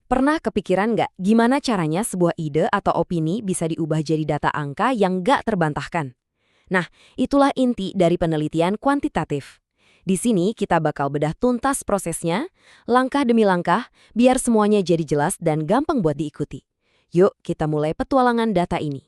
Pernah kepikiran nggak gimana caranya sebuah ide atau opini bisa diubah jadi data angka yang nggak terbantahkan? Nah, itulah inti dari penelitian kuantitatif. Di sini kita bakal bedah tuntas prosesnya, langkah demi langkah, biar semuanya jadi jelas dan gampang buat diikuti. Yuk, kita mulai petualangan data ini.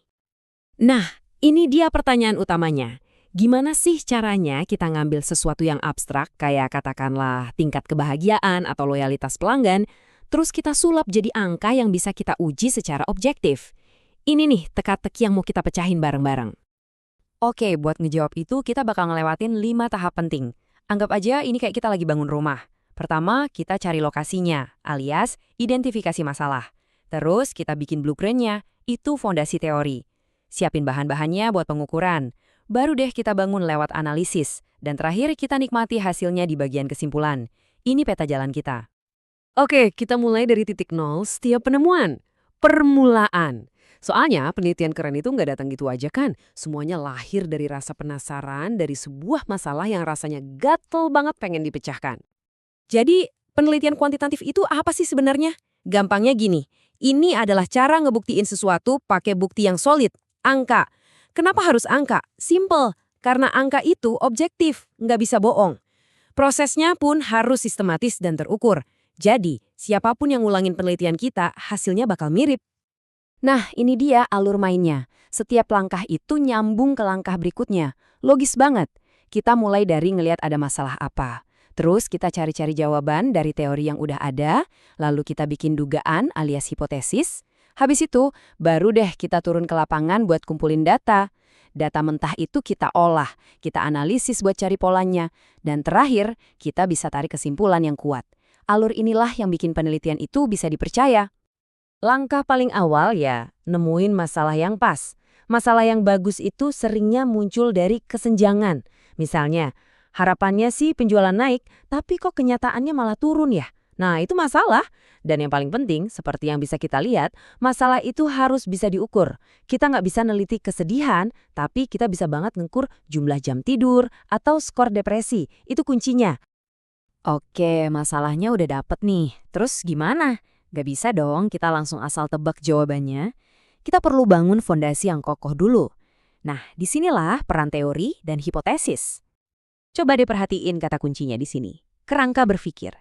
Nah, ini dia pertanyaan utamanya. Gimana sih caranya kita ngambil sesuatu yang abstrak, kayak katakanlah tingkat kebahagiaan atau loyalitas pelanggan, terus kita sulap jadi angka yang bisa kita uji secara objektif? Ini nih teka-teki yang mau kita pecahin bareng-bareng. Oke, buat ngejawab itu kita bakal ngelewatin 5 tahap penting. Anggap aja ini kayak kita lagi bangun rumah. Pertama, kita cari lokasinya, alias identifikasi masalah. Terus kita bikin blueprint-nya, itu fondasi teori. Siapin bahan-bahannya buat pengukuran. Baru deh kita bangun lewat analisis. Dan terakhir kita nikmati hasilnya di bagian kesimpulan. Ini peta jalan kita. Oke, kita mulai dari titik nol setiap penemuan. Permulaan. Soalnya penelitian keren itu nggak datang gitu aja kan. Semuanya lahir dari rasa penasaran dari sebuah masalah yang rasanya gatel banget pengen dipecahkan. Jadi penelitian kuantitatif itu apa sih sebenarnya? Gampangnya gini, ini adalah cara ngebuktiin sesuatu pakai bukti yang solid, angka. Kenapa harus angka? Simple, karena angka itu objektif, nggak bisa bohong. Prosesnya pun harus sistematis dan terukur. Jadi, siapapun yang ngulangin penelitian kita, hasilnya bakal mirip. Nah, ini dia alur mainnya. Setiap langkah itu nyambung ke langkah berikutnya. Logis banget. Kita mulai dari ngelihat ada masalah apa. Terus kita cari-cari jawaban dari teori yang udah ada, lalu kita bikin dugaan alias hipotesis. Habis itu, baru deh kita turun ke lapangan buat kumpulin data. Data mentah itu kita olah, kita analisis buat cari polanya. Dan terakhir, kita bisa tarik kesimpulan yang kuat. Alur inilah yang bikin penelitian itu bisa dipercaya. Langkah paling awal ya, nemuin masalah yang pas. Masalah yang bagus itu seringnya muncul dari kesenjangan. Misalnya, harapannya sih penjualan naik, tapi kok kenyataannya malah turun ya? Nah, itu masalah. Dan yang paling penting, seperti yang bisa kita lihat, masalah itu harus bisa diukur. Kita nggak bisa neliti kesedihan, tapi kita bisa banget ngukur jumlah jam tidur atau skor depresi. Itu kuncinya. Oke, masalahnya udah dapet nih. Terus gimana? Gak bisa dong kita langsung asal tebak jawabannya. Kita perlu bangun fondasi yang kokoh dulu. Nah, disinilah peran teori dan hipotesis. Coba deh perhatiin kata kuncinya di sini. Kerangka berpikir.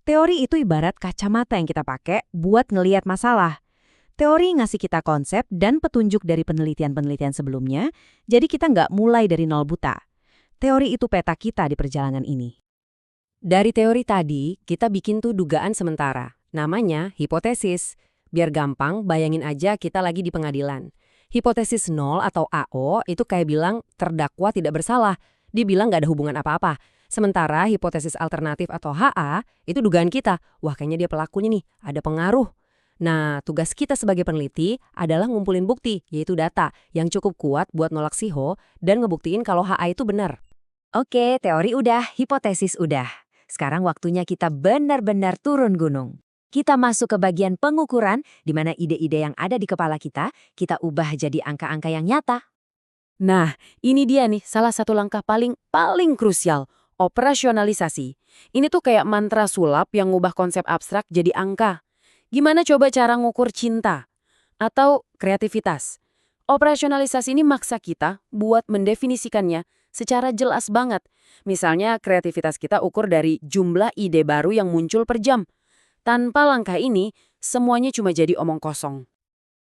Teori itu ibarat kacamata yang kita pakai buat ngelihat masalah. Teori ngasih kita konsep dan petunjuk dari penelitian-penelitian sebelumnya, jadi kita nggak mulai dari nol buta. Teori itu peta kita di perjalanan ini. Dari teori tadi, kita bikin tuh dugaan sementara. Namanya hipotesis. Biar gampang, bayangin aja kita lagi di pengadilan. Hipotesis 0 atau AO itu kayak bilang terdakwa tidak bersalah. Dia bilang nggak ada hubungan apa-apa. Sementara hipotesis alternatif atau HA itu dugaan kita. Wah, kayaknya dia pelakunya nih, ada pengaruh. Nah, tugas kita sebagai peneliti adalah ngumpulin bukti, yaitu data yang cukup kuat buat nolak si Ho dan ngebuktiin kalau HA itu benar. Oke, teori udah, hipotesis udah. Sekarang waktunya kita benar-benar turun gunung. Kita masuk ke bagian pengukuran, di mana ide-ide yang ada di kepala kita ubah jadi angka-angka yang nyata. Nah, ini dia nih salah satu langkah paling krusial, operasionalisasi. Ini tuh kayak mantra sulap yang ngubah konsep abstrak jadi angka. Gimana coba cara ngukur cinta? Atau kreativitas? Operasionalisasi ini maksa kita buat mendefinisikannya secara jelas banget. Misalnya kreativitas kita ukur dari jumlah ide baru yang muncul per jam. Tanpa langkah ini, semuanya cuma jadi omong kosong.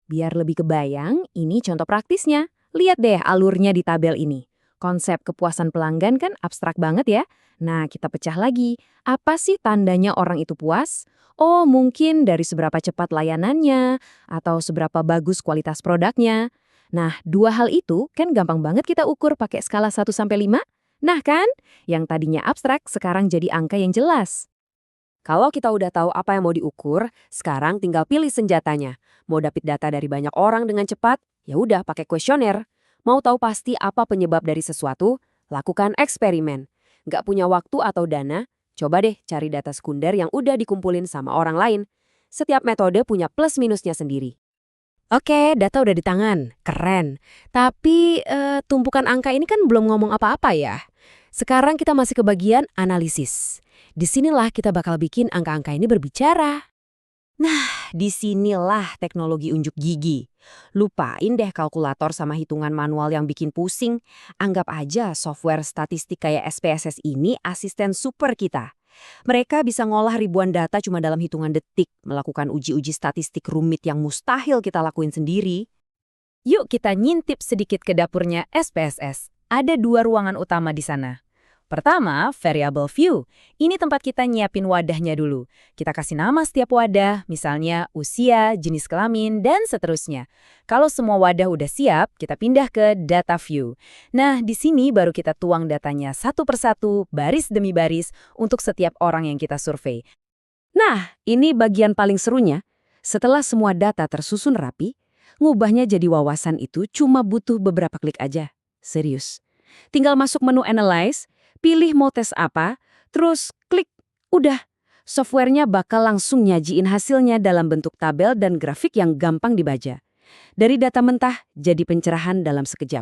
Biar lebih kebayang, ini contoh praktisnya. Lihat deh alurnya di tabel ini. Konsep kepuasan pelanggan kan abstrak banget ya. Nah, kita pecah lagi. Apa sih tandanya orang itu puas? Oh, mungkin dari seberapa cepat layanannya, atau seberapa bagus kualitas produknya. Nah, dua hal itu kan gampang banget kita ukur pakai skala 1-5. Nah kan, yang tadinya abstrak sekarang jadi angka yang jelas. Kalau kita udah tahu apa yang mau diukur, sekarang tinggal pilih senjatanya. Mau dapet data dari banyak orang dengan cepat? Ya udah pakai kuesioner. Mau tahu pasti apa penyebab dari sesuatu? Lakukan eksperimen. Nggak punya waktu atau dana? Coba deh cari data sekunder yang udah dikumpulin sama orang lain. Setiap metode punya plus minusnya sendiri. Oke, data udah di tangan. Keren. Tapi tumpukan angka ini kan belum ngomong apa-apa ya. Sekarang kita masih ke bagian analisis. Disinilah kita bakal bikin angka-angka ini berbicara. Nah, disinilah teknologi unjuk gigi. Lupain deh kalkulator sama hitungan manual yang bikin pusing. Anggap aja software statistik kayak SPSS ini asisten super kita. Mereka bisa ngolah ribuan data cuma dalam hitungan detik, melakukan uji-uji statistik rumit yang mustahil kita lakuin sendiri. Yuk kita ngintip sedikit ke dapurnya SPSS. Ada 2 ruangan utama di sana. Pertama, variable view. Ini tempat kita nyiapin wadahnya dulu. Kita kasih nama setiap wadah, misalnya usia, jenis kelamin, dan seterusnya. Kalau semua wadah udah siap, kita pindah ke data view. Nah, di sini baru kita tuang datanya satu persatu, baris demi baris, untuk setiap orang yang kita survei. Nah, ini bagian paling serunya. Setelah semua data tersusun rapi, ngubahnya jadi wawasan itu cuma butuh beberapa klik aja. Serius. Tinggal masuk menu Analyze, pilih mau tes apa, terus klik, udah. Softwarenya bakal langsung nyajiin hasilnya dalam bentuk tabel dan grafik yang gampang dibaca. Dari data mentah, jadi pencerahan dalam sekejap.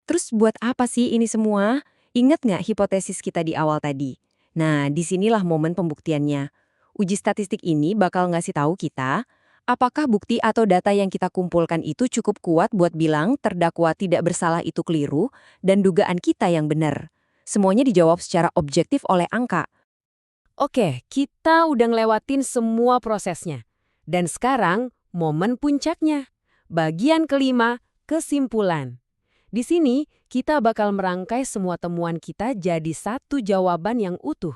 Terus buat apa sih ini semua? Ingat nggak hipotesis kita di awal tadi? Nah, disinilah momen pembuktiannya. Uji statistik ini bakal ngasih tahu kita, apakah bukti atau data yang kita kumpulkan itu cukup kuat buat bilang terdakwa tidak bersalah itu keliru dan dugaan kita yang benar. Semuanya dijawab secara objektif oleh angka. Oke, kita udah ngelewatin semua prosesnya. Dan sekarang, momen puncaknya. Bagian kelima, kesimpulan. Di sini, kita bakal merangkai semua temuan kita jadi satu jawaban yang utuh.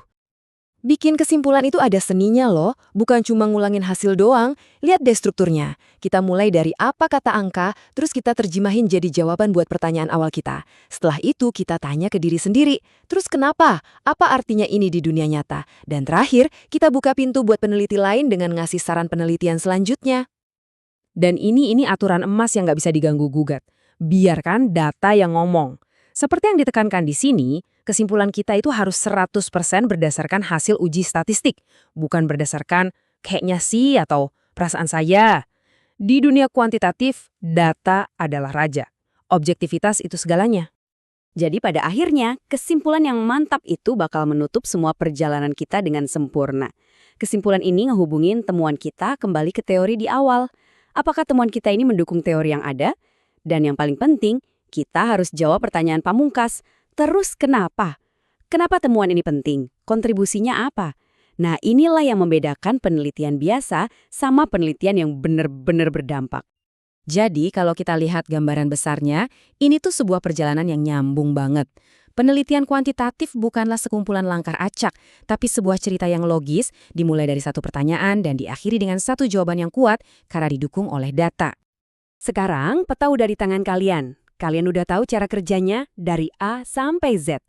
Bikin kesimpulan itu ada seninya loh, bukan cuma ngulangin hasil doang. Lihat deh strukturnya. Kita mulai dari apa kata angka, terus kita terjemahin jadi jawaban buat pertanyaan awal kita. Setelah itu kita tanya ke diri sendiri, terus kenapa? Apa artinya ini di dunia nyata? Dan terakhir, kita buka pintu buat peneliti lain dengan ngasih saran penelitian selanjutnya. Dan ini aturan emas yang nggak bisa diganggu-gugat. Biarkan data yang ngomong. Seperti yang ditekankan di sini, kesimpulan kita itu harus 100% berdasarkan hasil uji statistik, bukan berdasarkan kayaknya sih atau perasaan saya. Di dunia kuantitatif, data adalah raja. Objektivitas itu segalanya. Jadi pada akhirnya, kesimpulan yang mantap itu bakal menutup semua perjalanan kita dengan sempurna. Kesimpulan ini ngehubungin temuan kita kembali ke teori di awal. Apakah temuan kita ini mendukung teori yang ada? Dan yang paling penting, kita harus jawab pertanyaan pamungkas. Terus kenapa? Kenapa temuan ini penting? Kontribusinya apa? Nah, inilah yang membedakan penelitian biasa sama penelitian yang benar-benar berdampak. Jadi, kalau kita lihat gambaran besarnya, ini tuh sebuah perjalanan yang nyambung banget. Penelitian kuantitatif bukanlah sekumpulan langkah acak, tapi sebuah cerita yang logis, dimulai dari satu pertanyaan dan diakhiri dengan satu jawaban yang kuat karena didukung oleh data. Sekarang, peta udah di tangan kalian. Kalian udah tahu cara kerjanya dari A sampai Z.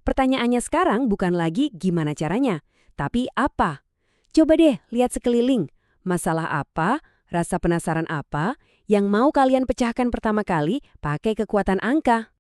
Pertanyaannya sekarang bukan lagi gimana caranya, tapi apa? Coba deh lihat sekeliling. Masalah apa, rasa penasaran apa, yang mau kalian pecahkan pertama kali pakai kekuatan angka.